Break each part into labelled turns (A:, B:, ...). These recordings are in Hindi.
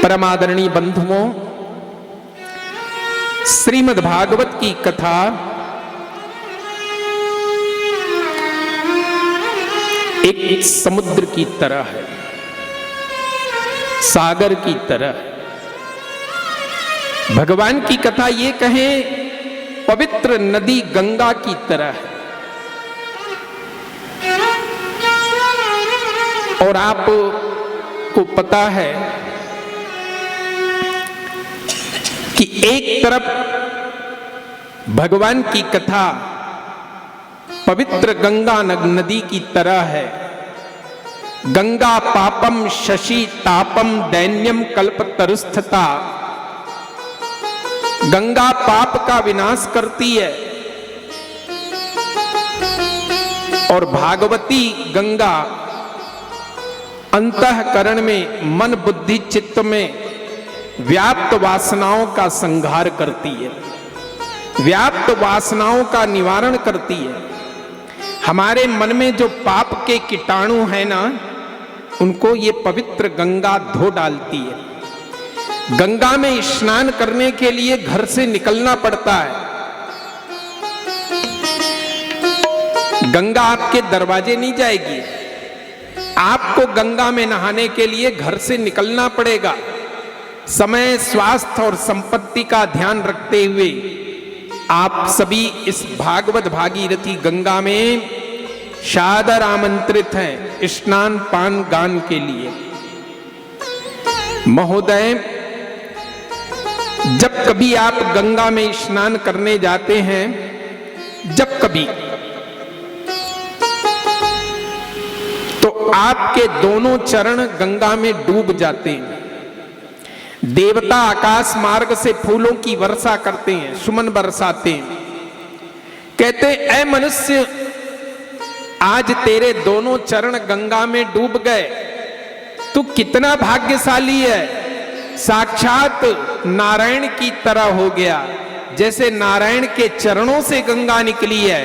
A: परमादरणीय बंधुओं, श्रीमद् भागवत की कथा एक समुद्र की तरह है, सागर की तरह। भगवान की कथा ये कहें पवित्र नदी गंगा की तरह है। और आपको पता है कि एक तरफ भगवान की कथा पवित्र गंगा नदी की तरह है। गंगा पापम शशि तापम दैन्यम कल्पतरुस्थता। गंगा पाप का विनाश करती है और भागवती गंगा अंतःकरण में, मन बुद्धि चित्त में व्याप्त वासनाओं का संहार करती है, व्याप्त वासनाओं का निवारण करती है। हमारे मन में जो पाप के कीटाणु हैं ना, उनको ये पवित्र गंगा धो डालती है। गंगा में स्नान करने के लिए घर से निकलना पड़ता है। गंगा आपके दरवाजे नहीं जाएगी, आपको गंगा में नहाने के लिए घर से निकलना पड़ेगा। समय, स्वास्थ्य और संपत्ति का ध्यान रखते हुए आप सभी इस भागवत भागीरथी गंगा में सादर आमंत्रित हैं स्नान पान गान के लिए। महोदय, जब कभी आप गंगा में स्नान करने जाते हैं, जब कभी, तो आपके दोनों चरण गंगा में डूब जाते हैं। देवता आकाश मार्ग से फूलों की वर्षा करते हैं, सुमन बरसाते हैं। कहते ऐ मनुष्य, आज तेरे दोनों चरण गंगा में डूब गए, तू कितना भाग्यशाली है। साक्षात नारायण की तरह हो गया। जैसे नारायण के चरणों से गंगा निकली है,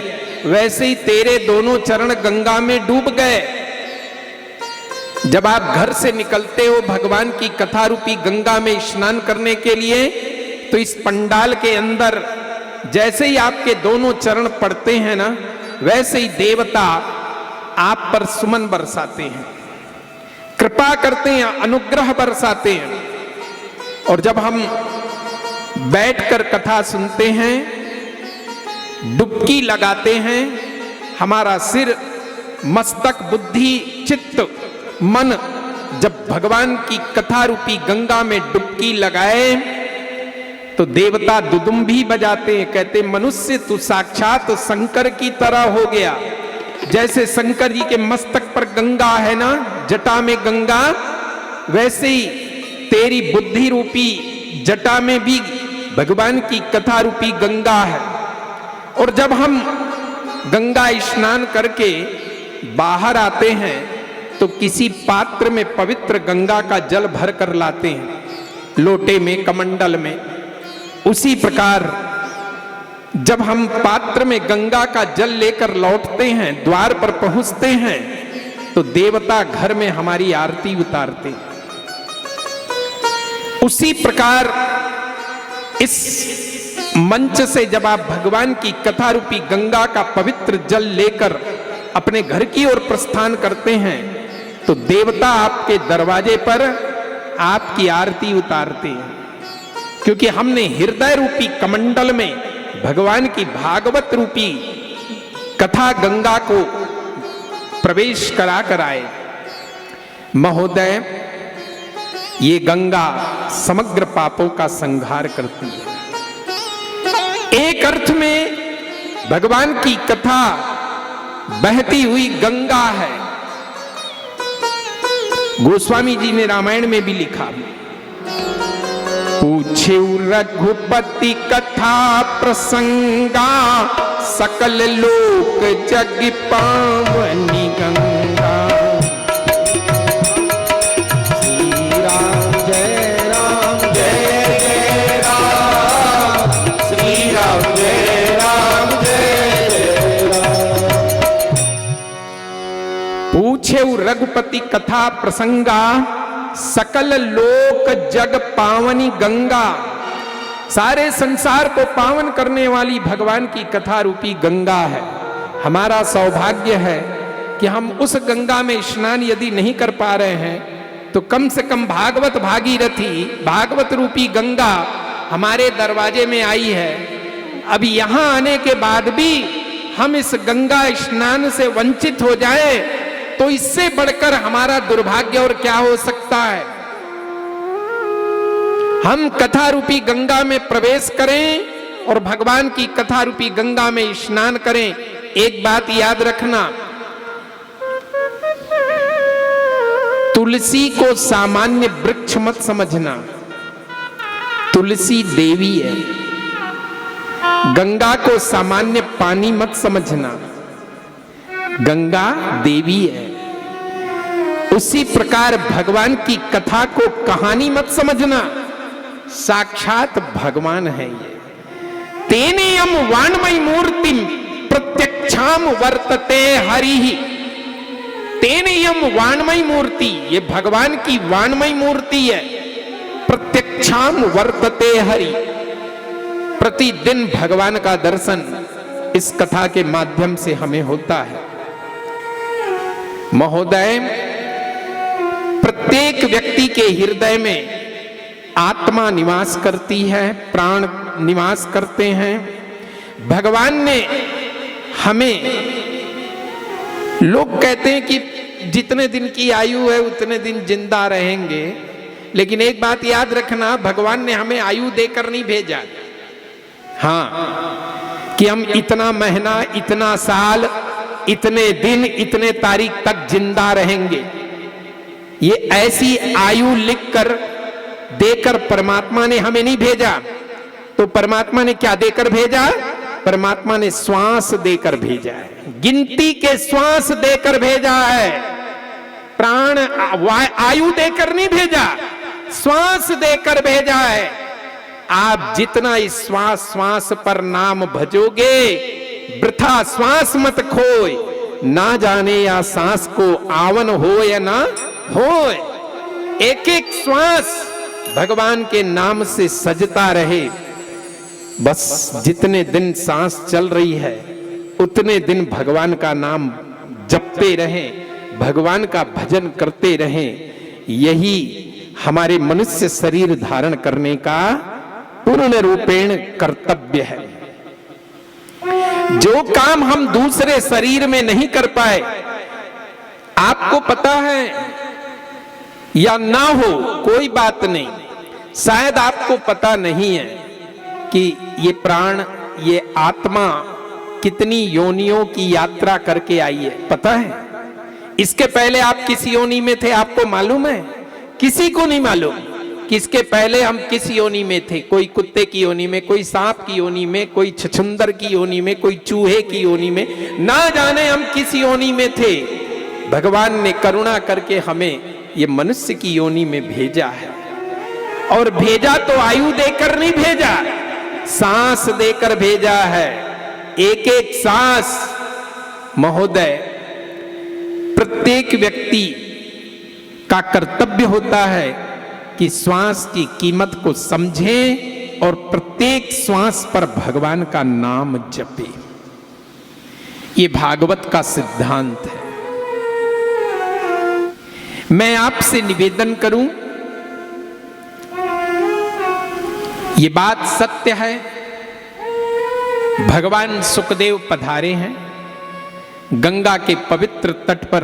A: वैसे ही तेरे दोनों चरण गंगा में डूब गए। जब आप घर से निकलते हो भगवान की कथा रूपी गंगा में स्नान करने के लिए, तो इस पंडाल के अंदर जैसे ही आपके दोनों चरण पड़ते हैं ना, वैसे ही देवता आप पर सुमन बरसाते हैं, कृपा करते हैं, अनुग्रह बरसाते हैं। और जब हम बैठकर कथा सुनते हैं, डुबकी लगाते हैं, हमारा सिर, मस्तक, बुद्धि, चित्त, मन जब भगवान की कथा रूपी गंगा में डुबकी लगाए, तो देवता दुदुम्भी बजाते हैं। कहते मनुष्य तू साक्षात शंकर की तरह हो गया। जैसे शंकर जी के मस्तक पर गंगा है ना, जटा में गंगा, वैसे ही तेरी बुद्धि रूपी जटा में भी भगवान की कथा रूपी गंगा है। और जब हम गंगा स्नान करके बाहर आते हैं, तो किसी पात्र में पवित्र गंगा का जल भर कर लाते हैं, लोटे में, कमंडल में। उसी प्रकार जब हम पात्र में गंगा का जल लेकर लौटते हैं, द्वार पर पहुंचते हैं, तो देवता घर में हमारी आरती उतारते हैं। उसी प्रकार इस मंच से जब आप भगवान की कथा रूपी गंगा का पवित्र जल लेकर अपने घर की ओर प्रस्थान करते हैं, तो देवता आपके दरवाजे पर आपकी आरती उतारते हैं। क्योंकि हमने हृदय रूपी कमंडल में भगवान की भागवत रूपी कथा गंगा को प्रवेश करा कर आए। महोदय, ये गंगा समग्र पापों का संहार करती है। एक अर्थ में भगवान की कथा बहती हुई गंगा है। गोस्वामी जी ने रामायण में भी लिखा, पूछे रघुपति कथा प्रसंगा, सकल लोक जग पावनी गंगा। श्री राम जय राम जय जय राम, श्री राम जय राम जय जय राम। पूछे रघुपति कथा प्रसंगा, सकल लोक जग पावनी गंगा, सारे संसार को पावन करने वाली भगवान की कथा रूपी गंगा है। हमारा सौभाग्य है कि हम उस गंगा में स्नान यदि नहीं कर पा रहे हैं तो कम से कम भागवत भागीरथी, भागवत रूपी गंगा हमारे दरवाजे में आई है। अब यहां आने के बाद भी हम इस गंगा स्नान से वंचित हो जाए तो इससे बढ़कर हमारा दुर्भाग्य और क्या हो सकता है। हम कथा रूपी गंगा में प्रवेश करें और भगवान की कथा रूपी गंगा में स्नान करें। एक बात याद रखना, तुलसी को सामान्य वृक्ष मत समझना, तुलसी देवी है। गंगा को सामान्य पानी मत समझना, गंगा देवी है। उसी प्रकार भगवान की कथा को कहानी मत समझना, साक्षात भगवान है ये। तेनेयम वाणमय मूर्तिम प्रत्यक्षाम वर्तते हरिहि। तेनेयम वाणमय मूर्ति, ये भगवान की वाणमय मूर्ति है। प्रत्यक्षाम वर्तते हरि, प्रतिदिन भगवान का दर्शन इस कथा के माध्यम से हमें होता है। महोदय, प्रत्येक व्यक्ति के हृदय में आत्मा निवास करती है, प्राण निवास करते हैं। भगवान ने हमें, लोग कहते हैं कि जितने दिन की आयु है उतने दिन जिंदा रहेंगे, लेकिन एक बात याद रखना, भगवान ने हमें आयु देकर नहीं भेजा। हाँ, कि हम इतना महीना, इतना साल, इतने दिन, इतने तारीख तक जिंदा रहेंगे, ये ऐसी आयु लिखकर देकर परमात्मा ने हमें नहीं भेजा। तो परमात्मा ने क्या देकर भेजा? परमात्मा ने श्वास देकर भेजा है, गिनती के श्वास देकर भेजा है। प्राण आयु देकर नहीं भेजा, श्वास देकर भेजा है। आप जितना इस श्वास श्वास पर नाम भजोगे, वृथा श्वास मत खोए, ना जाने या सांस को आवन हो या ना हो। एक एक श्वास भगवान के नाम से सजता रहे। बस जितने दिन सांस चल रही है उतने दिन भगवान का नाम जपते रहें, भगवान का भजन करते रहें। यही हमारे मनुष्य शरीर धारण करने का पूर्ण रूपेण कर्तव्य है। जो काम हम दूसरे शरीर में नहीं कर पाए, आपको पता है या ना हो कोई बात नहीं, शायद आपको पता नहीं है कि ये प्राण, ये आत्मा कितनी योनियों की यात्रा करके आई है। पता है? इसके पहले आप किस योनि में थे आपको मालूम है? किसी को नहीं मालूम कि इसके पहले हम किस योनि में थे। कोई कुत्ते की योनि में, कोई सांप की योनि में, कोई छछुंदर की योनि में, कोई चूहे की योनि में, ना जाने हम किस योनि में थे। भगवान ने करुणा करके हमें ये मनुष्य की योनि में भेजा है, और भेजा तो आयु देकर नहीं भेजा, सांस देकर भेजा है। एक एक सांस, महोदय, प्रत्येक व्यक्ति का कर्तव्य होता है कि श्वास की कीमत को समझे और प्रत्येक श्वास पर भगवान का नाम जपे। ये भागवत का सिद्धांत है। मैं आपसे निवेदन करूं, ये बात सत्य है। भगवान सुखदेव पधारे हैं, गंगा के पवित्र तट पर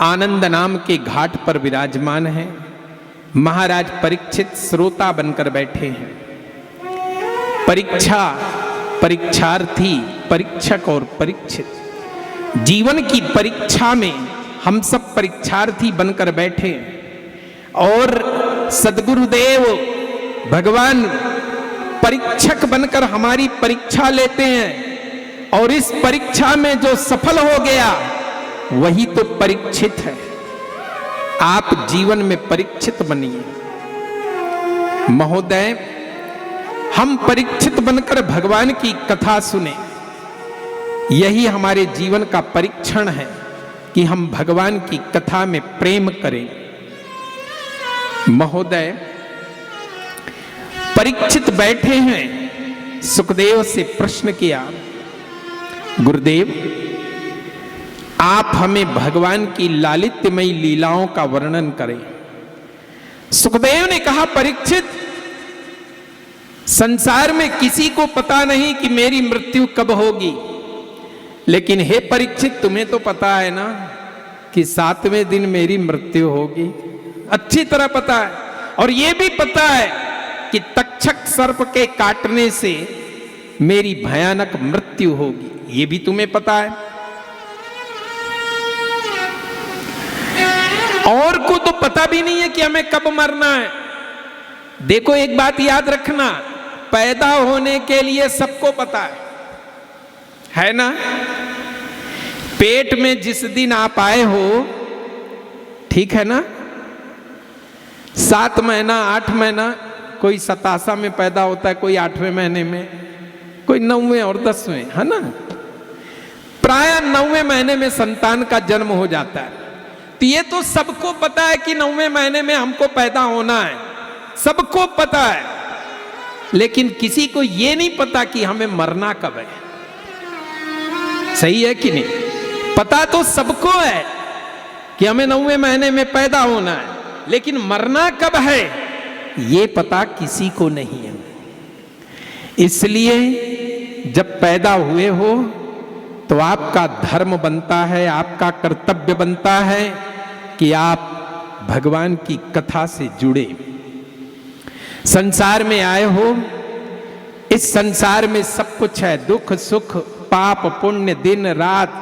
A: आनंद नाम के घाट पर विराजमान हैं। महाराज परीक्षित श्रोता बनकर बैठे हैं। परीक्षा, परीक्षार्थी, परीक्षक और परीक्षित, जीवन की परीक्षा में हम सब परीक्षार्थी बनकर बैठे। और सद्गुरुदेव भगवान परीक्षक बनकर हमारी परीक्षा लेते हैं, और इस परीक्षा में जो सफल हो गया वही तो परीक्षित है। आप जीवन में परीक्षित बनिए। महोदय, हम परीक्षित बनकर भगवान की कथा सुने। यही हमारे जीवन का परीक्षण है कि हम भगवान की कथा में प्रेम करें। महोदय, परीक्षित बैठे हैं, सुखदेव से प्रश्न किया, गुरुदेव आप हमें भगवान की लालित्यमयी लीलाओं का वर्णन करें। सुखदेव ने कहा, परीक्षित, संसार में किसी को पता नहीं कि मेरी मृत्यु कब होगी, लेकिन हे परीक्षित, तुम्हें तो पता है ना कि 7वें दिन मेरी मृत्यु होगी। अच्छी तरह पता है, और यह भी पता है कि तक्षक सर्प के काटने से मेरी भयानक मृत्यु होगी, यह भी तुम्हें पता है। और को तो पता भी नहीं है कि हमें कब मरना है। देखो, एक बात याद रखना, पैदा होने के लिए सबको पता है ना। पेट में जिस दिन आप आए हो, ठीक है ना, 7 महीना 8 महीना, कोई 27 में पैदा होता है, कोई 8वें महीने में, कोई 9वें और 10वें, है ना। प्राय 9वें महीने में संतान का जन्म हो जाता है। तो ये तो सबको पता है कि 9वें महीने में हमको पैदा होना है, सबको पता है, लेकिन किसी को ये नहीं पता कि हमें मरना कब है। सही है कि नहीं? पता तो सबको है कि हमें 9वें महीने में पैदा होना है, लेकिन मरना कब है ये पता किसी को नहीं है। इसलिए जब पैदा हुए हो तो आपका धर्म बनता है, आपका कर्तव्य बनता है कि आप भगवान की कथा से जुड़े। संसार में आए हो, इस संसार में सब कुछ है, दुख सुख पाप पुण्य दिन रात,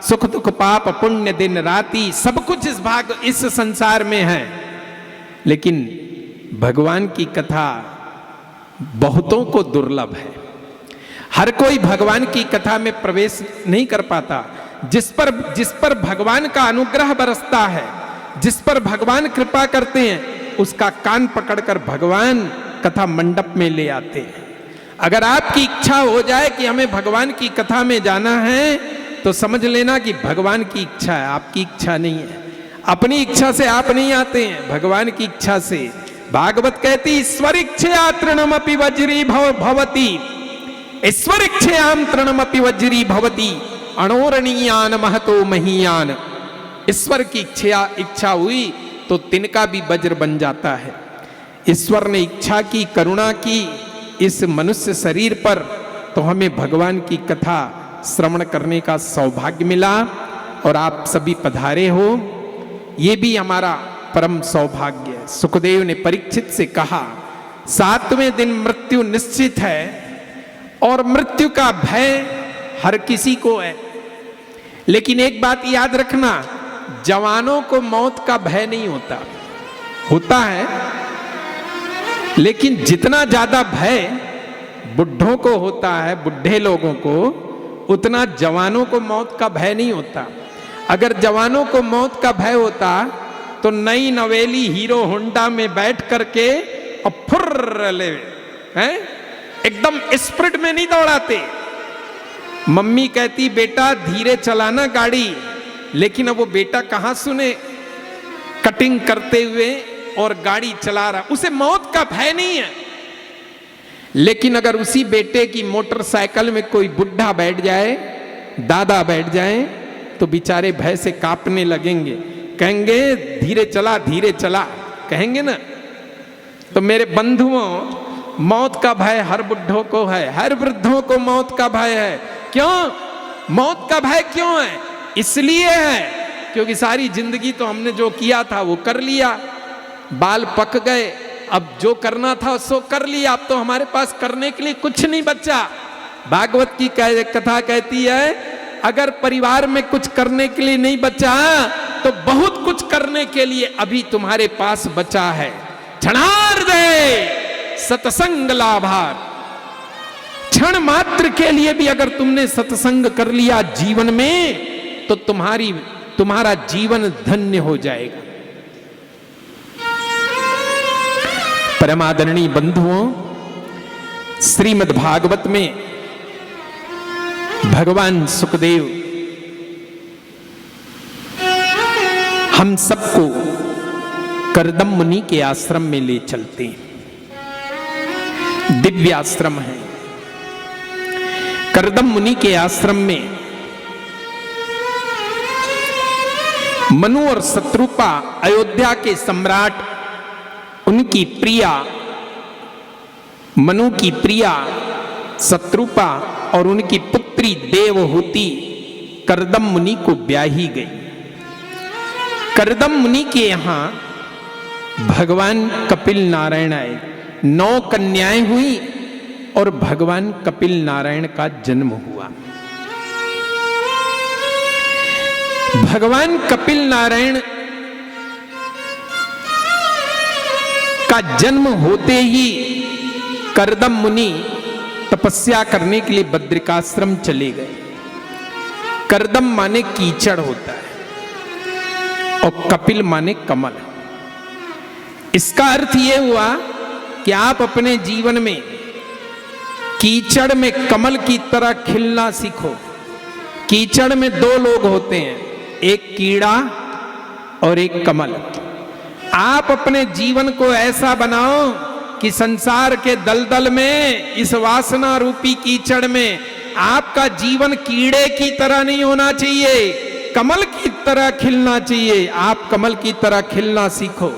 A: सुख दुख पाप पुण्य दिन राति, सब कुछ इस संसार में है। लेकिन भगवान की कथा बहुतों को दुर्लभ है। हर कोई भगवान की कथा में प्रवेश नहीं कर पाता। जिस पर भगवान का अनुग्रह बरसता है, जिस पर भगवान कृपा करते हैं, उसका कान पकड़कर भगवान कथा मंडप में ले आते हैं। अगर आपकी इच्छा हो जाए कि हमें भगवान की कथा में जाना है, तो समझ लेना कि भगवान की इच्छा है, आपकी इच्छा नहीं है। अपनी इच्छा से आप नहीं आते हैं, भगवान की इच्छा से। भागवत कहती, ईश्वर इच्छया तृणमपि वज्री भवति, ईश्वर इच्छयाम तृणमपि वज्री भवति, अणोरणीयान महतो महीयान। ईश्वर की इच्छा हुई तो तिनका भी वज्र बन जाता है। ईश्वर ने इच्छा की, करुणा की इस मनुष्य शरीर पर, तो हमें भगवान की कथा श्रवण करने का सौभाग्य मिला, और आप सभी पधारे हो, ये भी हमारा परम सौभाग्य है। सुखदेव ने परीक्षित से कहा, 7वें दिन मृत्यु निश्चित है, और मृत्यु का भय हर किसी को है। लेकिन एक बात याद रखना, जवानों को मौत का भय नहीं होता, होता है, लेकिन जितना ज्यादा भय बुढ़ों को होता है, बुढ़े लोगों को, उतना जवानों को मौत का भय नहीं होता। अगर जवानों को मौत का भय होता तो नई नवेली हीरो होंडा में बैठ करके और फुर्र ले हैं, एकदम स्पीड में नहीं दौड़ाते। मम्मी कहती बेटा धीरे चलाना गाड़ी, लेकिन अब वो बेटा कहां सुने, कटिंग करते हुए और गाड़ी चला रहा, उसे मौत का भय नहीं है। लेकिन अगर उसी बेटे की मोटरसाइकिल में कोई बुढ़ा बैठ जाए, दादा बैठ जाए, तो बेचारे भय से कांपने लगेंगे, कहेंगे धीरे चला कहेंगे ना। तो मेरे बंधुओं, मौत का भय हर बुढ़ों को है, हर वृद्धों को मौत का भय है। क्यों मौत का भय क्यों है? इसलिए है क्योंकि सारी जिंदगी तो हमने जो किया था वो कर लिया, बाल पक गए, अब जो करना था सो कर लिया, अब तो हमारे पास करने के लिए कुछ नहीं बचा। भागवत की कथा कहती है, अगर परिवार में कुछ करने के लिए नहीं बचा तो बहुत कुछ करने के लिए अभी तुम्हारे पास बचा है। क्षणार्ध दे सत्संग लाभार, क्षण मात्र के लिए भी अगर तुमने सत्संग कर लिया जीवन में, तो तुम्हारा जीवन धन्य हो जाएगा। परमादरणीय बंधुओं, श्रीमद् भागवत में भगवान सुखदेव हम सबको करदम मुनि के आश्रम में ले चलते हैं। दिव्य आश्रम है। करदम मुनि के आश्रम में मनु और शत्रुपा, अयोध्या के सम्राट, उनकी प्रिया, मनु की प्रिया शत्रुपा और उनकी पुत्री देवहूति करदम मुनि को ब्याही गई। करदम मुनि के यहां भगवान कपिल नारायण आए। 9 कन्याएं हुई और भगवान कपिल नारायण का जन्म हुआ। भगवान कपिल नारायण का जन्म होते ही करदम मुनि तपस्या करने के लिए बद्रिकाश्रम चले गए। करदम माने कीचड़ होता है और कपिल माने कमल। इसका अर्थ यह हुआ कि आप अपने जीवन में कीचड़ में कमल की तरह खिलना सीखो। कीचड़ में 2 लोग होते हैं, एक कीड़ा और एक कमल। आप अपने जीवन को ऐसा बनाओ कि संसार के दलदल में, इस वासना रूपी कीचड़ में आपका जीवन कीड़े की तरह नहीं होना चाहिए, कमल की तरह खिलना चाहिए। आप कमल की तरह खिलना सीखो।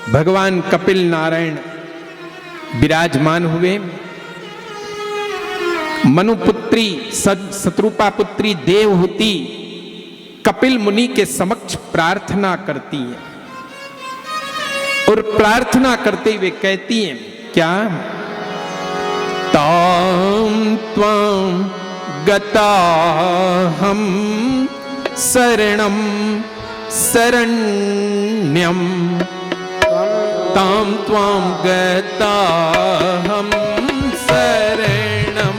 A: भगवान कपिल नारायण विराजमान हुए। मनुपुत्री शत्रुपा पुत्री देवहूति कपिल मुनि के समक्ष प्रार्थना करती है और प्रार्थना करते हुए कहती हैं क्या? ताम त्वां गताहं शरणं शरण्यं, तां त्वां गताहं शरणं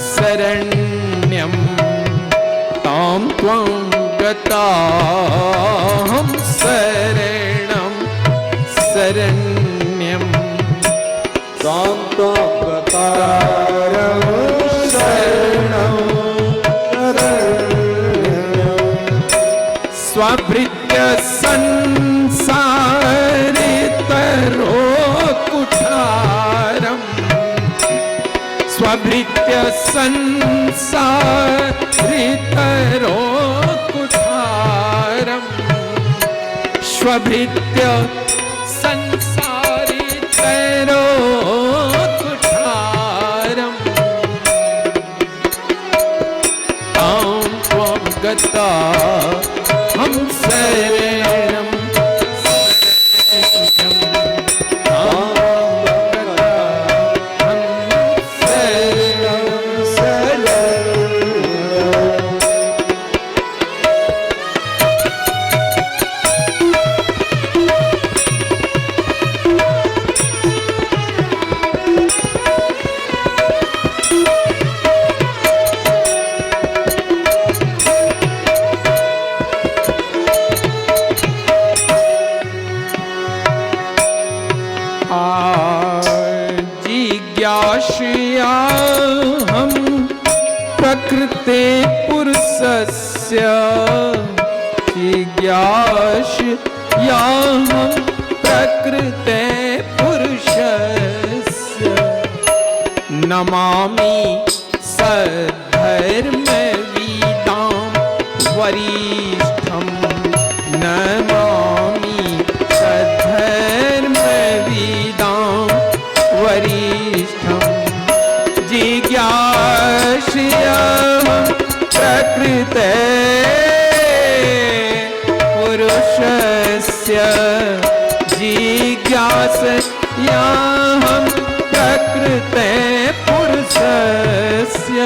A: शरण्यं, तां त्वां गताहं शरणं शरण्यं, तां त्वां गताहं शरणं शरण्यं, स्वभृत्य संसारितरो कुठारम्, स्वभृत्य संसारितरो कुठारम्, स्वभृत्य संसारितरो कुठारम्, तां त्वां गताहं शरणं शरण्यं, तां गताहं शरणं शरण्यं। जिज्ञासयाहं प्रकृते पुरुषस्य, जिज्ञासयाहं प्रकृते पुरुषस्य, नमामि सद्धर्मविदां वरिष्ठं, नमामि सद्धर्मविदां वरिष्ठं, जिज्ञासयाहं प्रकृते पुरुषस्य, जिज्ञासयाहं प्रकृते पुरुषस्य,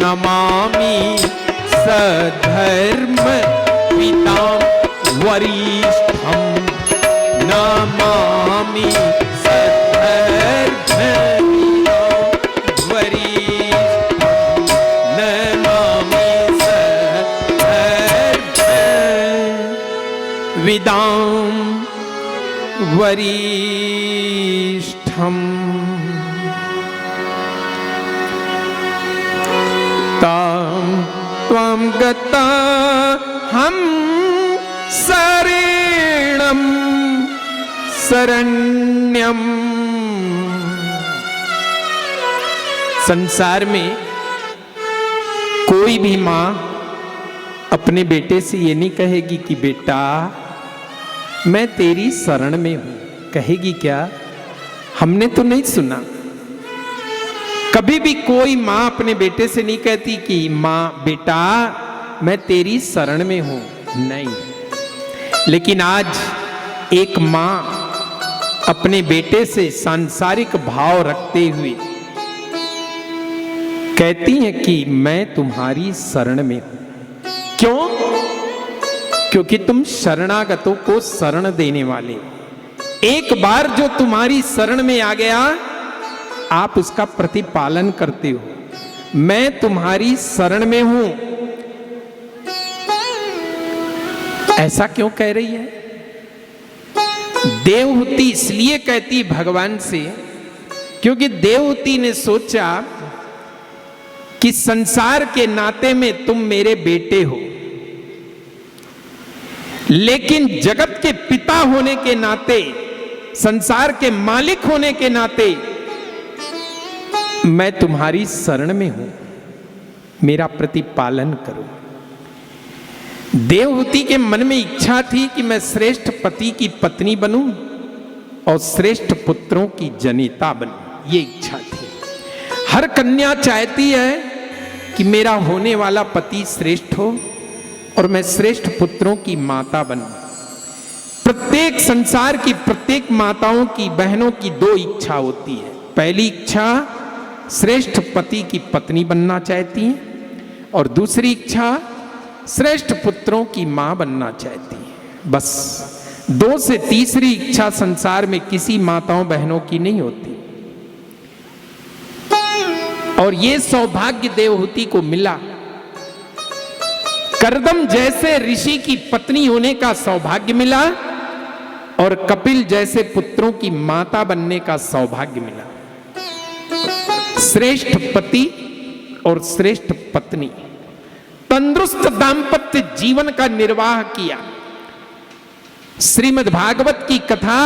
A: नमामि सधर्मविदां वरिष्ठं, नमामि सधर्मविदां वरिष्ठं, नमामि सधर्मविदां वरिष्ठम्। तां त्वां गताहं शरणं शरण्यम। संसार में कोई भी मां अपने बेटे से ये नहीं कहेगी कि बेटा मैं तेरी शरण में हूं। कहेगी क्या? हमने तो नहीं सुना। कभी भी कोई मां अपने बेटे से नहीं कहती कि मां बेटा मैं तेरी शरण में हूं, नहीं। लेकिन आज एक मां अपने बेटे से सांसारिक भाव रखते हुए कहती है कि मैं तुम्हारी शरण में हूं। क्यों? क्योंकि तुम शरणागतों को शरण देने वाले। एक बार जो तुम्हारी शरण में आ गया आप उसका प्रतिपालन करते हो। मैं तुम्हारी शरण में हूं। ऐसा क्यों कह रही है? देवहूति इसलिए कहती भगवान से क्योंकि देवहूति ने सोचा कि संसार के नाते में तुम मेरे बेटे हो, लेकिन जगत के पिता होने के नाते, संसार के मालिक होने के नाते मैं तुम्हारी शरण में हूं, मेरा प्रतिपालन करो। देवहूति के मन में इच्छा थी कि मैं श्रेष्ठ पति की पत्नी बनूं और श्रेष्ठ पुत्रों की जनिता बनूं। ये इच्छा थी। हर कन्या चाहती है कि मेरा होने वाला पति श्रेष्ठ हो और मैं श्रेष्ठ पुत्रों की माता बनूं। प्रत्येक संसार की प्रत्येक माताओं की, बहनों की दो इच्छा होती है। पहली इच्छा श्रेष्ठ पति की पत्नी बनना चाहती है और दूसरी इच्छा श्रेष्ठ पुत्रों की मां बनना चाहती है। बस दो से तीसरी इच्छा संसार में किसी माताओं बहनों की नहीं होती। और ये सौभाग्य देवहूति को मिला। कर्दम जैसे ऋषि की पत्नी होने का सौभाग्य मिला और कपिल जैसे पुत्रों की माता बनने का सौभाग्य मिला। श्रेष्ठ पति और श्रेष्ठ पत्नी, तंदुरुस्त दांपत्य जीवन का निर्वाह किया। श्रीमद् भागवत की कथा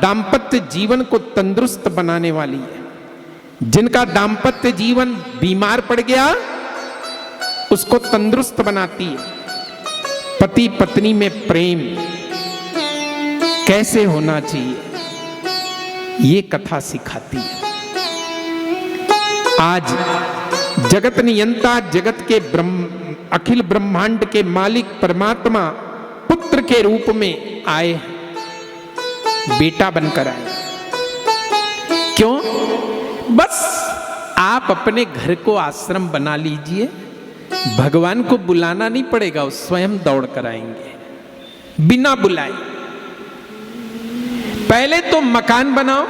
A: दांपत्य जीवन को तंदुरुस्त बनाने वाली है। जिनका दांपत्य जीवन बीमार पड़ गया उसको तंदुरुस्त बनाती है। पति पत्नी में प्रेम कैसे होना चाहिए ये कथा सिखाती है। आज जगत नियंता, जगत के अखिल ब्रह्मांड के मालिक परमात्मा पुत्र के रूप में आए, बेटा बनकर आए। क्यों? बस आप अपने घर को आश्रम बना लीजिए, भगवान को बुलाना नहीं पड़ेगा, वो स्वयं दौड़ कर आएंगे बिना बुलाए। पहले तो मकान बनाओ।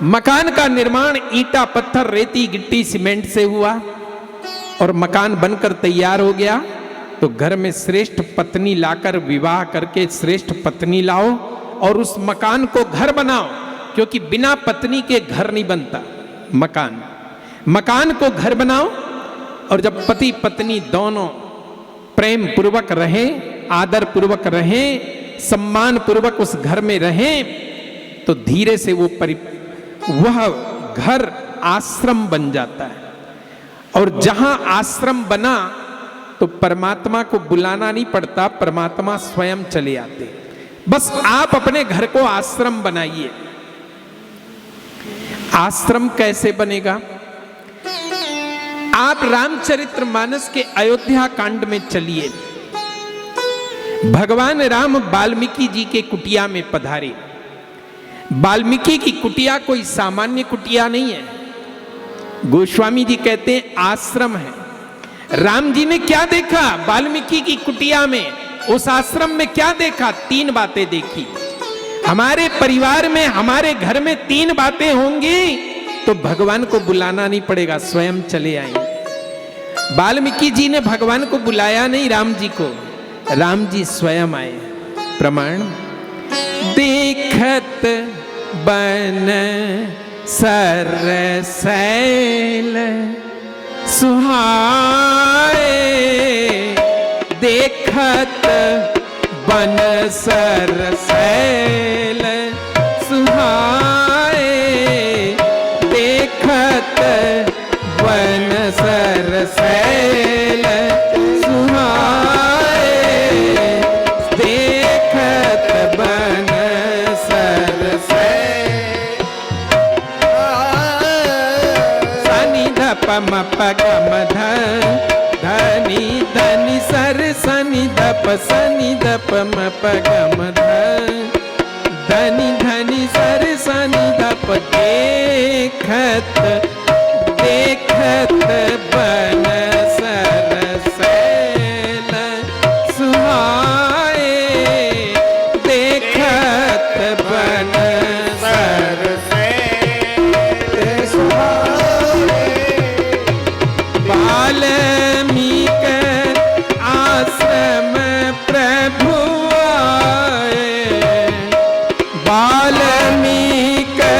A: मकान का निर्माण ईंटा, पत्थर, रेती, गिट्टी, सीमेंट से हुआ और मकान बनकर तैयार हो गया तो घर में श्रेष्ठ पत्नी लाकर विवाह करके श्रेष्ठ पत्नी लाओ और उस मकान को घर बनाओ, क्योंकि बिना पत्नी के घर नहीं बनता। मकान को घर बनाओ और जब पति पत्नी दोनों प्रेम पूर्वक रहे, आदर पूर्वक रहे, सम्मान पूर्वक उस घर में रहे तो धीरे से वह घर आश्रम बन जाता है। और जहां आश्रम बना तो परमात्मा को बुलाना नहीं पड़ता, परमात्मा स्वयं चले आते। बस आप अपने घर को आश्रम बनाइए। आश्रम कैसे बनेगा? आप रामचरितमानस के अयोध्या कांड में चलिए। भगवान राम वाल्मीकि जी के कुटिया में पधारे। वाल्मीकि की कुटिया कोई सामान्य कुटिया नहीं है। गोस्वामी जी कहते हैं आश्रम है। राम जी ने क्या देखा वाल्मीकि की कुटिया में? उस आश्रम में क्या देखा? 3 बातें देखी। हमारे परिवार में, हमारे घर में 3 बातें होंगी तो भगवान को बुलाना नहीं पड़ेगा, स्वयं चले आएंगे। वाल्मीकि जी ने भगवान को बुलाया नहीं, राम जी को, राम जी स्वयं आए। प्रमाण देखत बन सरसैल सुहाए, देखत बन सरसैल प म प ग म ध धनि धनि सर सनि ध प सनि ध प म प ग म ध धनि धनि सर सनि ध प देखत देखत बन सरसैल सुहाए देखत बन वाल्मीकि आश्रम प्रभु आए वाल्मीकि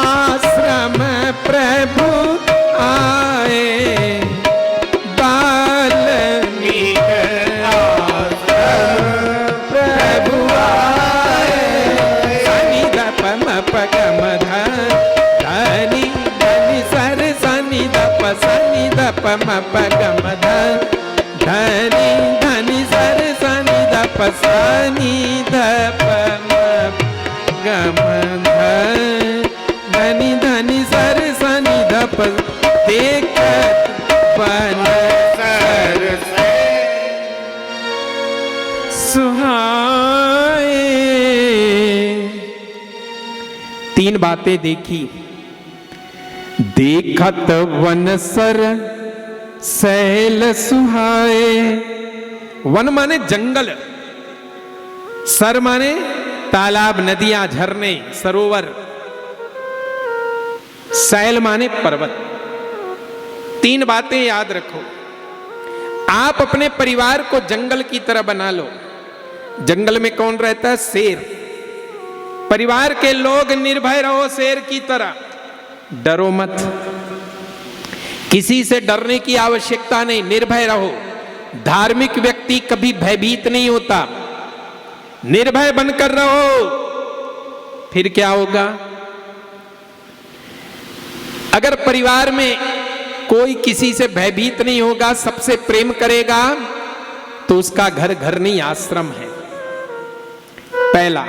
A: आश्रम प्रभु आए वाल्मीकि आश्रम प्रभु आए सनि ध प म प ग म ध धनि धनि सर सनि ध प सनि ध प म प ग म ध धनि धनि सर सनि ध प सनि ध प म ग म ध धनि धनि सर सनि ध प देखत बन सुहाए। तीन बातें देखी। देखत वन सर सैल सुहाए। वन माने जंगल, सर माने तालाब, नदियां, झरने, सरोवर, सैल माने पर्वत। तीन बातें याद रखो। आप अपने परिवार को जंगल की तरह बना लो। जंगल में कौन रहता है? शेर। परिवार के लोग निर्भय रहो शेर की तरह, डरो मत, किसी से डरने की आवश्यकता नहीं, निर्भय रहो। धार्मिक व्यक्ति कभी भयभीत नहीं होता, निर्भय बनकर रहो। फिर क्या होगा? अगर परिवार में कोई किसी से भयभीत नहीं होगा, सबसे प्रेम करेगा, तो उसका घर घर नहीं आश्रम है, पहला।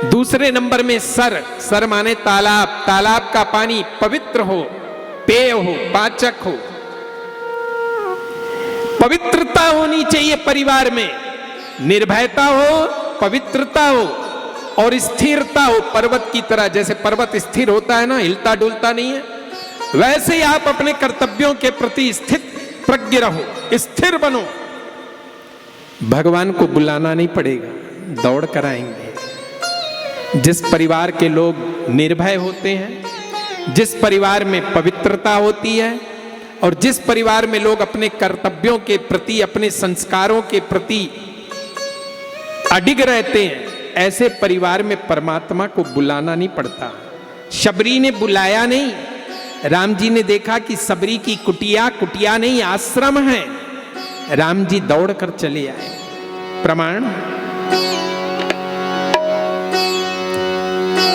A: दूसरे नंबर में सर, सर माने तालाब, तालाब का पानी पवित्र हो, पेय हो, पाचक हो। पवित्रता होनी चाहिए परिवार में, निर्भयता हो, पवित्रता हो और स्थिरता हो। पर्वत की तरह, जैसे पर्वत स्थिर होता है ना, हिलता डुलता नहीं है, वैसे ही आप अपने कर्तव्यों के प्रति स्थित प्रज्ञ रहो, स्थिर बनो। भगवान को बुलाना नहीं पड़ेगा, दौड़ कर आएंगे। जिस परिवार के लोग निर्भय होते हैं, जिस परिवार में पवित्रता होती है और जिस परिवार में लोग अपने कर्तव्यों के प्रति, अपने संस्कारों के प्रति अडिग रहते हैं, ऐसे परिवार में परमात्मा को बुलाना नहीं पड़ता। शबरी ने बुलाया नहीं, राम जी ने देखा कि सबरी की कुटिया कुटिया नहीं आश्रम है, राम जी दौड़ कर चले आए। प्रमाण,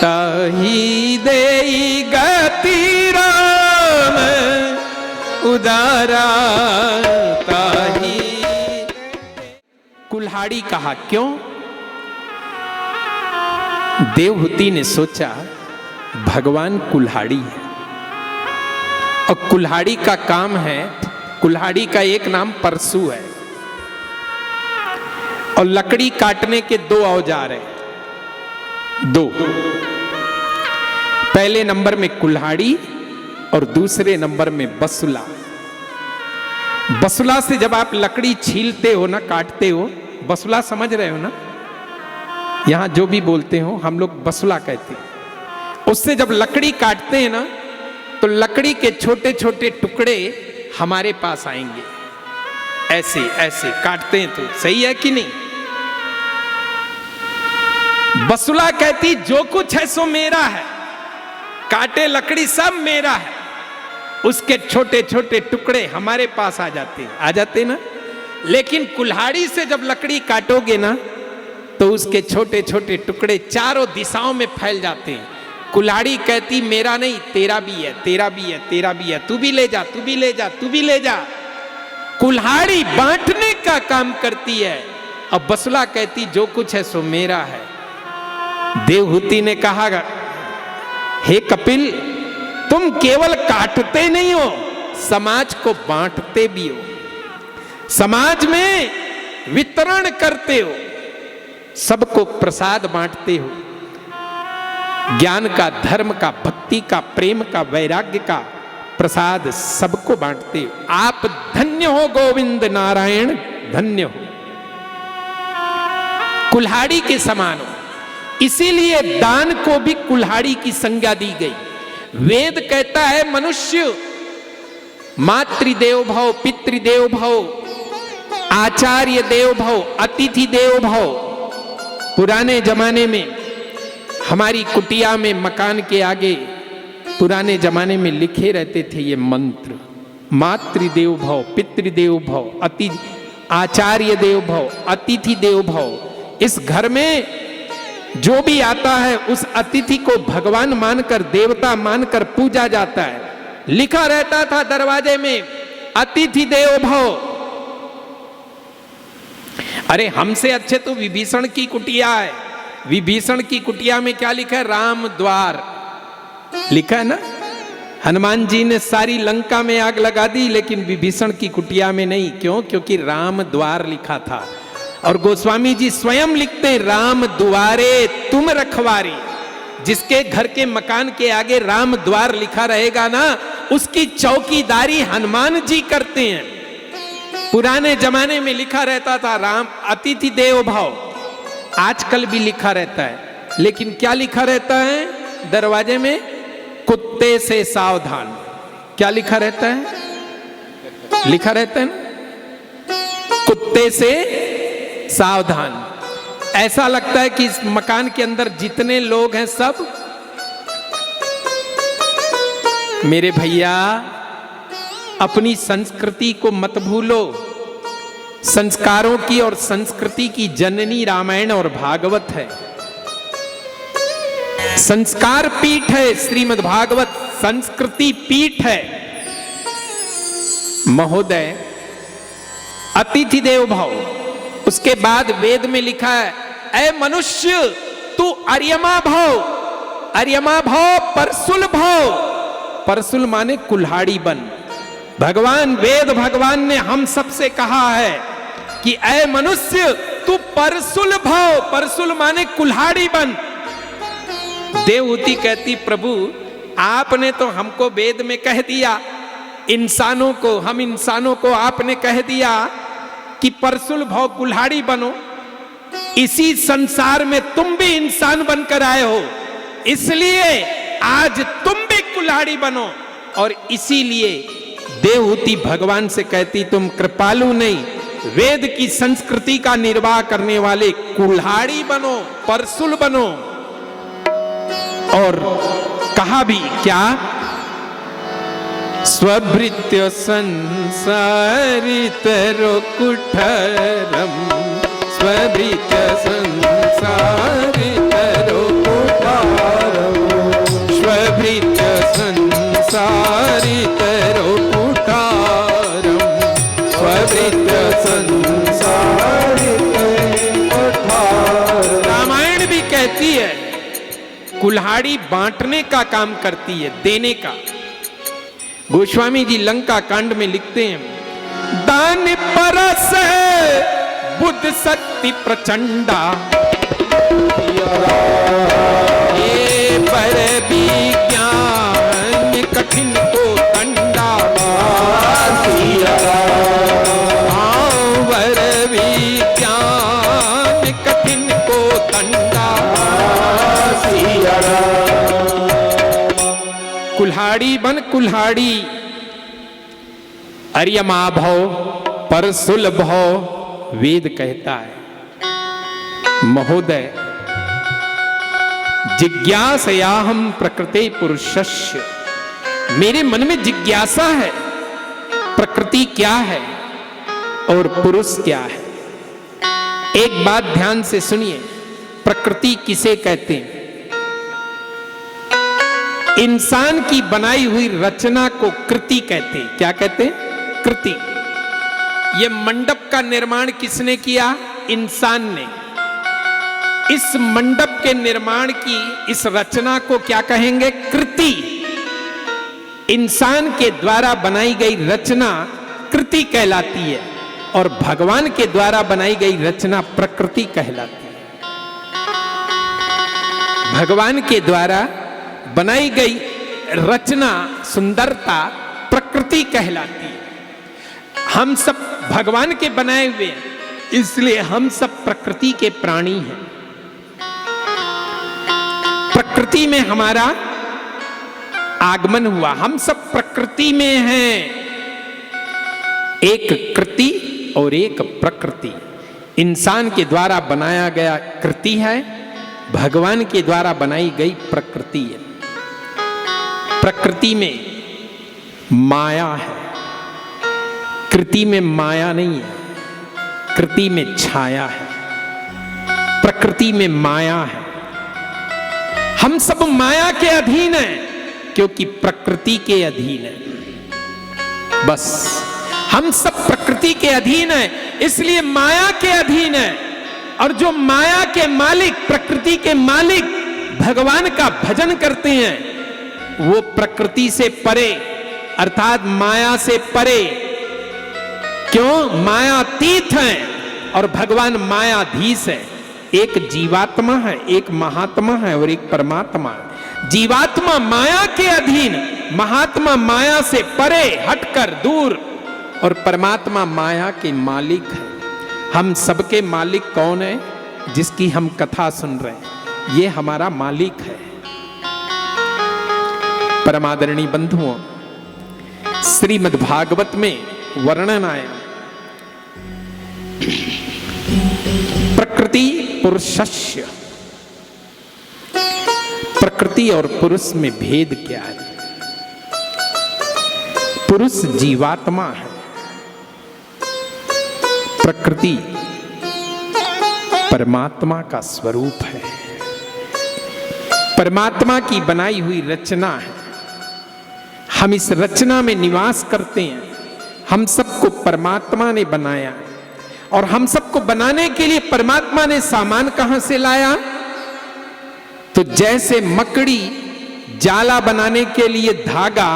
A: ताही देई गति राम उदारा ताही। कुल्हाड़ी कहा, क्यों? देवहूति ने सोचा भगवान कुल्हाड़ी है और कुल्हाड़ी का काम है, कुल्हाड़ी का एक नाम परसू है और लकड़ी काटने के दो औजार हैं, दो। पहले नंबर में कुल्हाड़ी और दूसरे नंबर में बसुला। बसुला से जब आप लकड़ी छीलते हो ना, काटते हो, बसुला समझ रहे हो ना? यहां जो भी बोलते हो हम लोग बसुला कहते हैं। उससे जब लकड़ी काटते हैं ना, तो लकड़ी के छोटे छोटे टुकड़े हमारे पास आएंगे, ऐसे ऐसे काटते हैं। तो सही है कि नहीं? बसुला कहती जो कुछ है सो मेरा है, काटे लकड़ी सब मेरा है। उसके छोटे छोटे टुकड़े हमारे पास आ जाते ना। लेकिन कुल्हाड़ी से जब लकड़ी काटोगे ना, तो उसके छोटे छोटे टुकड़े चारों दिशाओं में फैल जाते हैं। कुल्हाड़ी कहती मेरा नहीं, तेरा भी है, तेरा भी है, तेरा भी है, तू भी ले जा, तू भी ले जा, तू भी ले जा। कुल्हाड़ी बांटने का काम करती है और बसुला कहती जो कुछ है सो मेरा है। देवहूति ने कहा हे कपिल, तुम केवल काटते नहीं हो, समाज को बांटते भी हो, समाज में वितरण करते हो, सबको प्रसाद बांटते हो, ज्ञान का, धर्म का, भक्ति का, प्रेम का, वैराग्य का प्रसाद सबको बांटते हो। आप धन्य हो गोविंद नारायण, धन्य हो, कुल्हाड़ी के समान हो। इसीलिए दान को भी कुल्हाड़ी की संज्ञा दी गई। वेद कहता है मनुष्य मातृदेव भव, पितृदेव भव, आचार्य देव भव, अतिथि देव भव। पुराने जमाने में हमारी कुटिया में, मकान के आगे पुराने जमाने में लिखे रहते थे ये मंत्र, मातृदेव भव, पितृदेव भव, आचार्य देव भव, अतिथि देव भव। इस घर में जो भी आता है उस अतिथि को भगवान मानकर, देवता मानकर पूजा जाता है। लिखा रहता था दरवाजे में, अतिथि देव भव। अरे हमसे अच्छे तो विभीषण की कुटिया है। विभीषण की कुटिया में क्या लिखा है? राम द्वार लिखा है ना। हनुमान जी ने सारी लंका में आग लगा दी, लेकिन विभीषण की कुटिया में नहीं। क्यों? क्योंकि राम द्वार लिखा था। और गोस्वामी जी स्वयं लिखते हैं, राम द्वारे तुम रखवारी। जिसके घर के मकान के आगे राम द्वार लिखा रहेगा ना, उसकी चौकीदारी हनुमान जी करते हैं। पुराने जमाने में लिखा रहता था राम अतिथि देव भव। आजकल भी लिखा रहता है, लेकिन क्या लिखा रहता है दरवाजे में? कुत्ते से सावधान। क्या लिखा रहता है? लिखा रहता है ना, कुत्ते से सावधान। ऐसा लगता है कि इस मकान के अंदर जितने लोग हैं सब मेरे भैया, अपनी संस्कृति को मत भूलो। संस्कारों की और संस्कृति की जननी रामायण और भागवत है। संस्कार पीठ है श्रीमद् भागवत, संस्कृति पीठ है। महोदय, अतिथि देव भव। उसके बाद वेद में लिखा है, ऐ मनुष्य तू अर्यमा भव। अर्यमा भव, परशुल भव। परशुल माने कुल्हाड़ी बन। भगवान, वेद भगवान ने हम सबसे कहा है कि ऐ मनुष्य तू परशुल भव। परशुल माने कुल्हाड़ी बन। देवहूति कहती, प्रभु आपने तो हमको वेद में कह दिया, इंसानों को, हम इंसानों को आपने कह दिया कि परशुल भव, कुल्हाड़ी बनो। इसी संसार में तुम भी इंसान बनकर आए हो, इसलिए आज तुम भी कुल्हाड़ी बनो। और इसीलिए देवहूति भगवान से कहती, तुम कृपालु नहीं, वेद की संस्कृति का निर्वाह करने वाले कुल्हाड़ी बनो, परशुल बनो। और कहा भी क्या? स्वभृत्य संसारितरो कुठरम, स्वभृत्य संसारितरो कुठरम, स्वभृत्य संसारितरो कुठरम, स्वभृत्य संसारितरो कुठरम। रामायण भी कहती है कुल्हाड़ी बांटने का काम करती है, देने का। गोस्वामी जी लंका कांड में लिखते हैं, दान परस बुद्ध शक्ति प्रचंडा, ये पर विज्ञान कठिन को तंडा, वर विज्ञान कठिन को तंडा। कुल्हाड़ी बन कुल्हाड़ी, अर्यमा भव, परशुल भव। वेद कहता है महोदय, जिज्ञासयाहम प्रकृते पुरुषस्य। मेरे मन में जिज्ञासा है, प्रकृति क्या है और पुरुष क्या है। एक बात ध्यान से सुनिए, प्रकृति किसे कहते हैं? इंसान की बनाई हुई रचना को कृति कहते हैं। क्या कहते हैं? कृति। ये मंडप का निर्माण किसने किया? इंसान ने। इस मंडप के निर्माण की इस रचना को क्या कहेंगे? कृति। इंसान के द्वारा बनाई गई रचना कृति कहलाती है और भगवान के द्वारा बनाई गई रचना प्रकृति कहलाती है। भगवान के द्वारा बनाई गई रचना सुंदरता प्रकृति कहलाती है। हम सब भगवान के बनाए हुए हैं, इसलिए हम सब प्रकृति के प्राणी हैं। प्रकृति में हमारा आगमन हुआ, हम सब प्रकृति में हैं। एक कृति और एक प्रकृति। इंसान के द्वारा बनाया गया कृति है, भगवान के द्वारा बनाई गई प्रकृति है। प्रकृति में माया है, कृति में माया नहीं है, कृति में छाया है, प्रकृति में माया है। हम सब माया के अधीन हैं क्योंकि प्रकृति के अधीन है। बस हम सब प्रकृति के अधीन हैं, इसलिए माया के अधीन है। और जो माया के मालिक, प्रकृति के मालिक भगवान का भजन करते हैं, वो प्रकृति से परे अर्थात माया से परे। क्यों? मायातीत है और भगवान मायाधीश है। एक जीवात्मा है, एक महात्मा है और एक परमात्मा है। जीवात्मा माया के अधीन, महात्मा माया से परे हटकर दूर, और परमात्मा माया के मालिक है। हम सबके मालिक कौन है? जिसकी हम कथा सुन रहे हैं, ये हमारा मालिक है। परमादरणीय बंधुओं, श्रीमद् भागवत में वर्णन आया प्रकृति पुरुषस्य। प्रकृति और पुरुष में भेद क्या है? पुरुष जीवात्मा है, प्रकृति परमात्मा का स्वरूप है, परमात्मा की बनाई हुई रचना है। हम इस रचना में निवास करते हैं। हम सबको परमात्मा ने बनाया और हम सबको बनाने के लिए परमात्मा ने सामान कहां से लाया? तो जैसे मकड़ी जाला बनाने के लिए धागा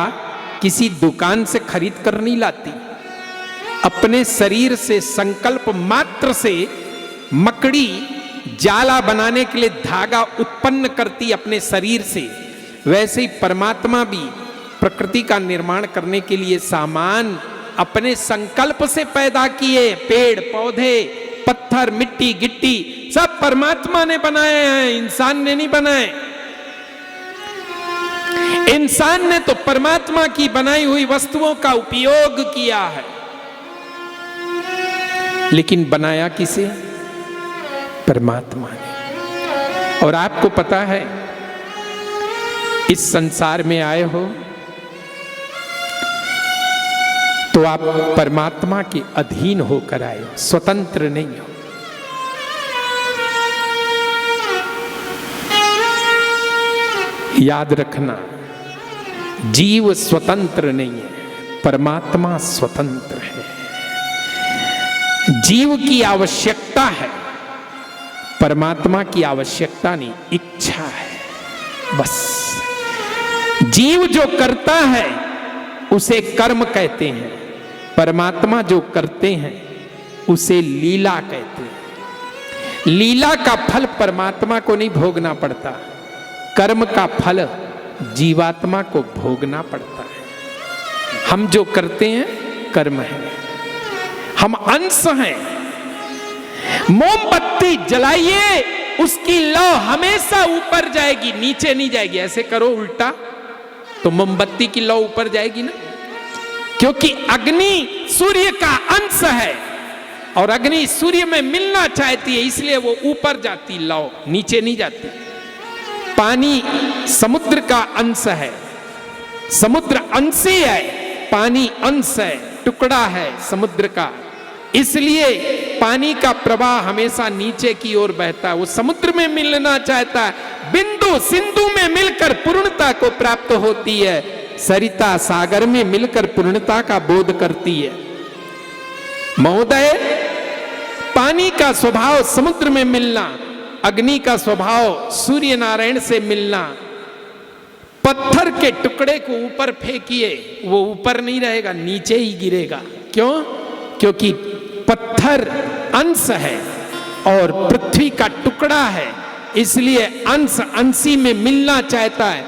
A: किसी दुकान से खरीद कर नहीं लाती, अपने शरीर से संकल्प मात्र से मकड़ी जाला बनाने के लिए धागा उत्पन्न करती अपने शरीर से, वैसे ही परमात्मा भी प्रकृति का निर्माण करने के लिए सामान अपने संकल्प से पैदा किए। पेड़ पौधे, पत्थर, मिट्टी, गिट्टी सब परमात्मा ने बनाए हैं, इंसान ने नहीं बनाए। इंसान ने तो परमात्मा की बनाई हुई वस्तुओं का उपयोग किया है, लेकिन बनाया किसे? परमात्मा ने। और आपको पता है, इस संसार में आए हो तो आप परमात्मा के अधीन होकर आए हो, स्वतंत्र नहीं हो। याद रखना, जीव स्वतंत्र नहीं है, परमात्मा स्वतंत्र है। जीव की आवश्यकता है, परमात्मा की आवश्यकता नहीं, इच्छा है बस। जीव जो करता है उसे कर्म कहते हैं, परमात्मा जो करते हैं उसे लीला कहते हैं। लीला का फल परमात्मा को नहीं भोगना पड़ता, कर्म का फल जीवात्मा को भोगना पड़ता है। हम जो करते हैं कर्म है, हम अंश हैं। मोमबत्ती जलाइए, उसकी लौ हमेशा ऊपर जाएगी, नीचे नहीं जाएगी। ऐसे करो उल्टा तो मोमबत्ती की लौ ऊपर जाएगी ना, क्योंकि अग्नि सूर्य का अंश है और अग्नि सूर्य में मिलना चाहती है, इसलिए वो ऊपर जाती लौ, नीचे नहीं जाती। पानी समुद्र का अंश है, समुद्र अंशी है, पानी अंश है, टुकड़ा है समुद्र का, इसलिए पानी का प्रवाह हमेशा नीचे की ओर बहता है। वो समुद्र में मिलना चाहता है, बिंदु सिंधु में मिलकर पूर्णता को प्राप्त होती है, सरिता सागर में मिलकर पूर्णता का बोध करती है। महोदय, पानी का स्वभाव समुद्र में मिलना, अग्नि का स्वभाव सूर्य नारायण से मिलना, पत्थर के टुकड़े को ऊपर फेंकिए, वो ऊपर नहीं रहेगा, नीचे ही गिरेगा। क्यों? क्योंकि पत्थर अंश है और पृथ्वी का टुकड़ा है, इसलिए अंश अंशी में मिलना चाहता है।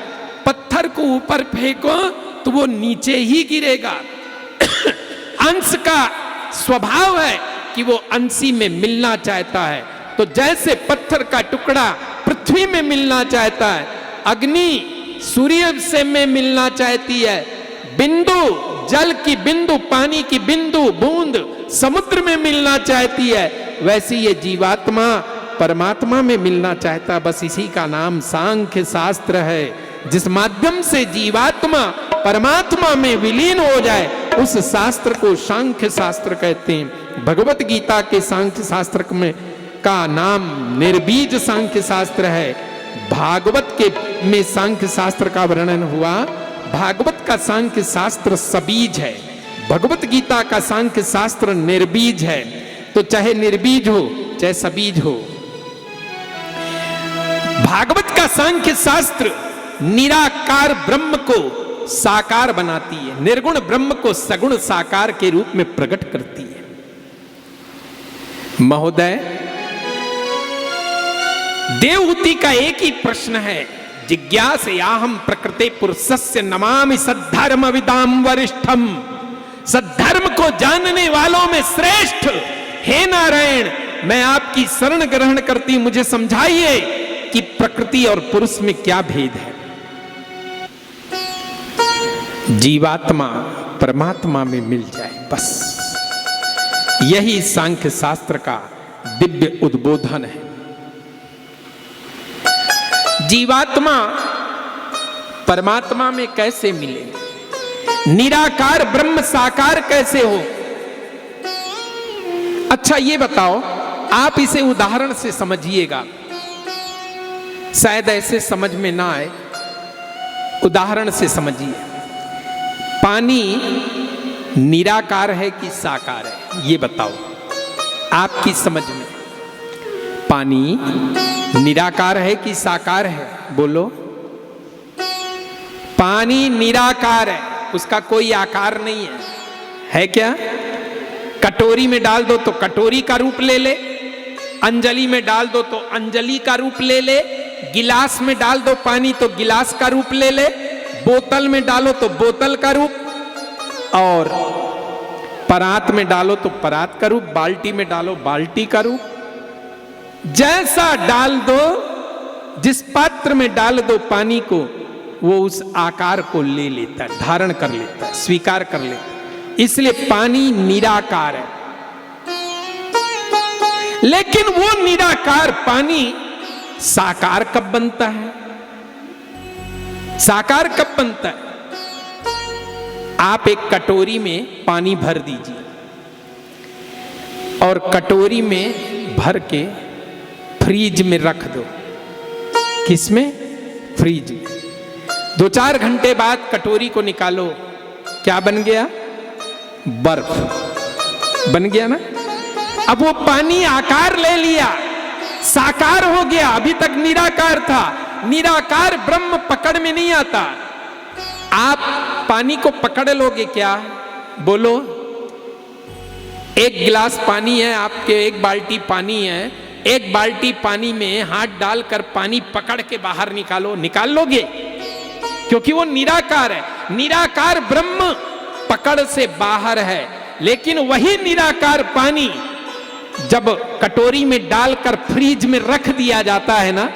A: पत्थर को ऊपर फेंको तो वो नीचे ही गिरेगा। अंश का स्वभाव है कि वो अंशी में मिलना चाहता है। तो जैसे पत्थर का टुकड़ा पृथ्वी में मिलना चाहता है, अग्नि सूर्य से में मिलना चाहती है, बिंदु जल की बिंदु, पानी की बिंदु, बूंद समुद्र में मिलना चाहती है, वैसे ये जीवात्मा परमात्मा में मिलना चाहता। बस इसी का नाम सांख्य शास्त्र है। जिस माध्यम से जीवात्मा परमात्मा में विलीन हो जाए, उस शास्त्र को सांख्य शास्त्र कहते हैं। भगवत गीता के सांख्य शास्त्र में का नाम निर्बीज सांख्य शास्त्र है। भागवत के में सांख्य शास्त्र का वर्णन हुआ। भागवत का सांख्य शास्त्र सबीज है, भगवत गीता का सांख्य शास्त्र निर्बीज है। तो चाहे निर्बीज हो चाहे सबीज हो, भागवत का सांख्य शास्त्र निराकार ब्रह्म को साकार बनाती है, निर्गुण ब्रह्म को सगुण साकार के रूप में प्रकट करती है। महोदय, देवहूति का एक ही प्रश्न है, जिज्ञासयाहं प्रकृते पुरुषस्य नमामि सद्धर्म विदाम वरिष्ठम। सद्धर्म को जानने वालों में श्रेष्ठ हे नारायण, मैं आपकी शरण ग्रहण करती, मुझे समझाइए कि प्रकृति और पुरुष में क्या भेद है। जीवात्मा परमात्मा में मिल जाए, बस यही सांख्य शास्त्र का दिव्य उद्बोधन है। जीवात्मा परमात्मा में कैसे मिले, निराकार ब्रह्म साकार कैसे हो? अच्छा ये बताओ, आप इसे उदाहरण से समझिएगा, शायद ऐसे समझ में ना आए, उदाहरण से समझिए। पानी निराकार है कि साकार है, ये बताओ आपकी समझ में। पानी निराकार है कि साकार है? बोलो। पानी निराकार है, उसका कोई आकार नहीं है, है क्या? कटोरी में डाल दो तो कटोरी का रूप ले ले, अंजलि में डाल दो तो अंजलि का रूप ले ले, गिलास में डाल दो पानी तो गिलास का रूप ले ले, बोतल में डालो तो बोतल का रूप, और परात में डालो तो परात का रूप, बाल्टी में डालो बाल्टी का रूप। जैसा डाल दो, जिस पात्र में डाल दो पानी को, वो उस आकार को ले लेता है, धारण कर लेता है, स्वीकार कर लेता है। इसलिए पानी निराकार है। लेकिन वो निराकार पानी साकार कब बनता है? साकार कब बनता है? आप एक कटोरी में पानी भर दीजिए और कटोरी में भर के फ्रीज में रख दो। किसमें? फ्रीज में। 2-4 घंटे बाद कटोरी को निकालो, क्या बन गया? बर्फ बन गया ना। अब वो पानी आकार ले लिया, साकार हो गया, अभी तक निराकार था। निराकार ब्रह्म पकड़ में नहीं आता। आप पानी को पकड़ लोगे क्या? बोलो। एक गिलास पानी है आपके, एक बाल्टी पानी है, एक बाल्टी पानी में हाथ डालकर पानी पकड़ के बाहर निकालो, निकाल लोगे? क्योंकि वो निराकार है। निराकार ब्रह्म पकड़ से बाहर है। लेकिन वही निराकार पानी जब कटोरी में डालकर फ्रीज में रख दिया जाता है ना,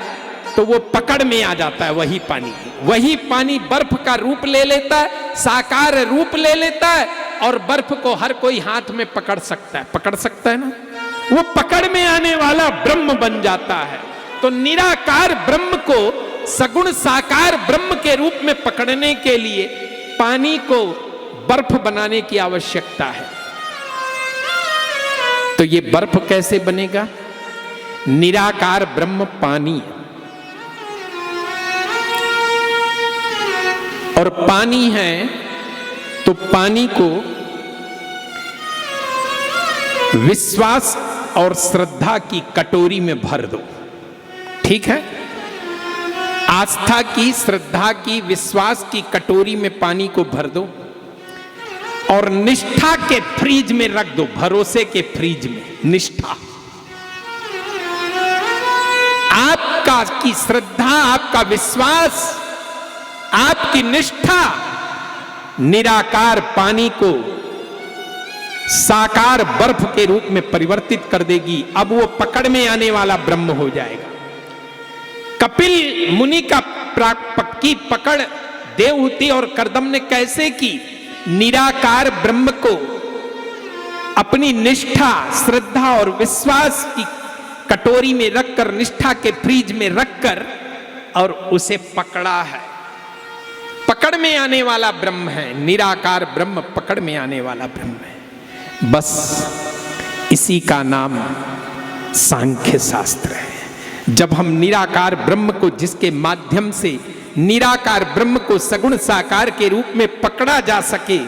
A: तो वो पकड़ में आ जाता है। वही पानी बर्फ का रूप ले लेता है, साकार रूप ले लेता है, और बर्फ को हर कोई हाथ में पकड़ सकता है ना। वो पकड़ में आने वाला ब्रह्म बन जाता है। तो निराकार ब्रह्म को सगुण साकार ब्रह्म के रूप में पकड़ने के लिए पानी को बर्फ बनाने की आवश्यकता है। तो ये बर्फ कैसे बनेगा? निराकार ब्रह्म पानी है, और पानी है तो पानी को विश्वास और श्रद्धा की कटोरी में भर दो। ठीक है? आस्था की, श्रद्धा की, विश्वास की कटोरी में पानी को भर दो और निष्ठा के फ्रीज में रख दो, भरोसे के फ्रीज में। निष्ठा, आपका की श्रद्धा, आपका विश्वास, आपकी निष्ठा निराकार पानी को साकार बर्फ के रूप में परिवर्तित कर देगी। अब वो पकड़ में आने वाला ब्रह्म हो जाएगा। कपिल मुनि की पकड़ देवहूति और कर्दम ने कैसे की? निराकार ब्रह्म को अपनी निष्ठा, श्रद्धा और विश्वास की कटोरी में रखकर, निष्ठा के फ्रीज में रखकर और उसे पकड़ा है। पकड़ में आने वाला ब्रह्म है, निराकार ब्रह्म पकड़ में आने वाला ब्रह्म है। बस इसी का नाम सांख्य शास्त्र है। जब हम निराकार ब्रह्म को, जिसके माध्यम से निराकार ब्रह्म को सगुण साकार के रूप में पकड़ा जा सके,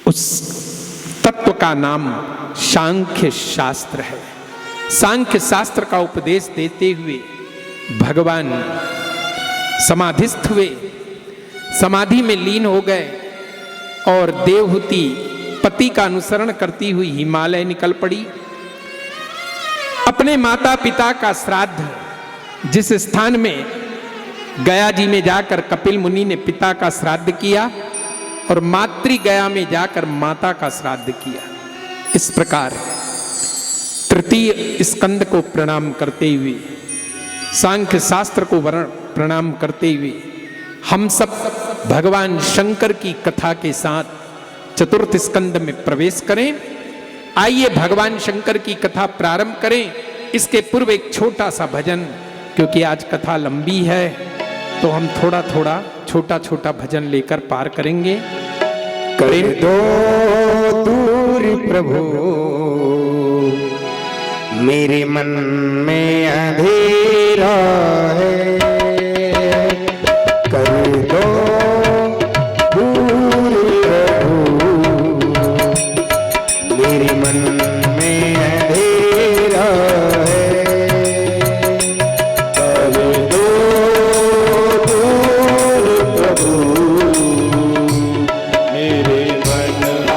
A: उस तत्व का नाम सांख्य शास्त्र है। सांख्य शास्त्र का उपदेश देते हुए भगवान समाधिस्थ हुए, समाधि में लीन हो गए और देवहूति पति का अनुसरण करती हुई हिमालय निकल पड़ी। अपने माता पिता का श्राद्ध, जिस स्थान में गया जी में जाकर कपिल मुनि ने पिता का श्राद्ध किया और मातृ गया में जाकर माता का श्राद्ध किया, इस प्रकार तृतीय स्कंद को प्रणाम करते हुए, सांख्य शास्त्र को प्रणाम करते हुए हम सब भगवान शंकर की कथा के साथ चतुर्थ स्कंद में प्रवेश करें। आइए भगवान शंकर की कथा प्रारंभ करें। इसके पूर्व एक छोटा सा भजन, क्योंकि आज कथा लंबी है तो हम थोड़ा थोड़ा छोटा छोटा भजन लेकर पार करेंगे।
B: कर दो दूर प्रभु मेरे मन में अंधेरा है, कर दो दूर प्रभु मेरे मन में अंधेरा है, कर दो दूर प्रभु मेरे मन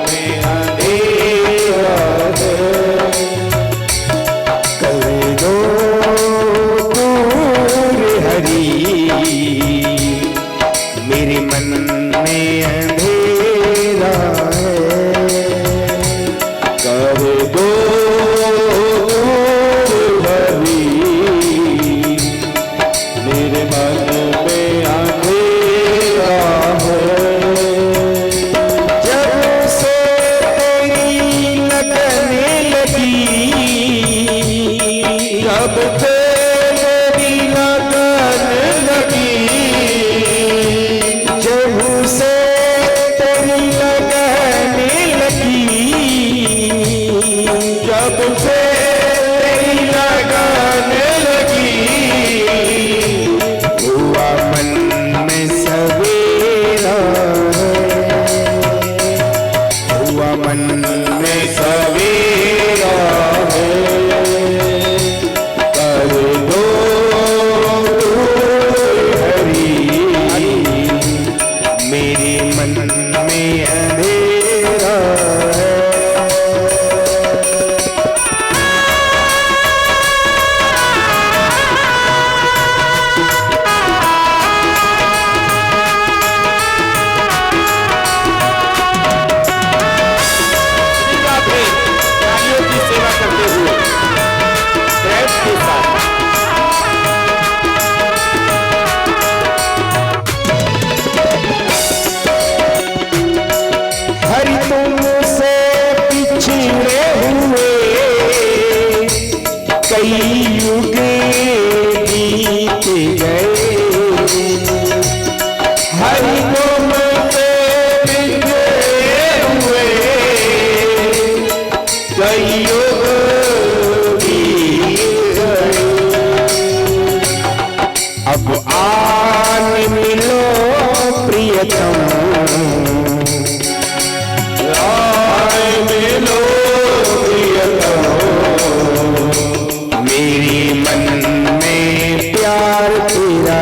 B: में अंधेरा है, कर दो दूर हरि मेरे मन में अंधेरा है, कर दो दूर हरि मेरे मन में अंधेरा है। जब से तेरी लगने लगी, जब तेरी लगने लगी, जब से तेरी लगने लगी, जब से तेरी लगने लगी, हुआ मन में सवेरा है, हुआ मन में सवेरा है, कर दो हरि मेरे मन में अंधेरा है। तालियों की सेवा करते हुए प्रेम के साथ हरि तुमसे पिछड़े हुए कई युग बीत गए, हरि तुमसे पिछड़े हुए कई युग बीत गए, अब आन मिलो प्रियतम, आए मिलो प्रियतम, मेरे मन में प्यार तेरा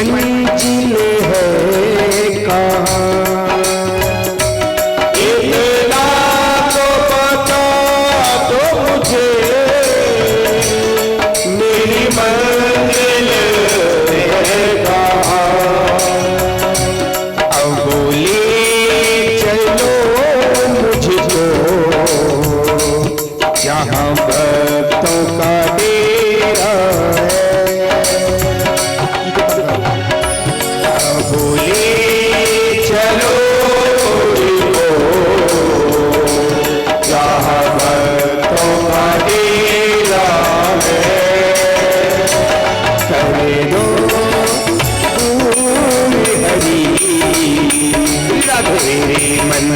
C: मंजिल है कहाँ।
B: इतना तो बता दो मुझे, मेरी मंजिल है कहाँ।
C: अब बोले चलो मुझको जहाँ भक्तों का डेरा है। अब बोले चलो मुझको जहाँ भक्तों का डेरा है। करे दो हरी मेरे मन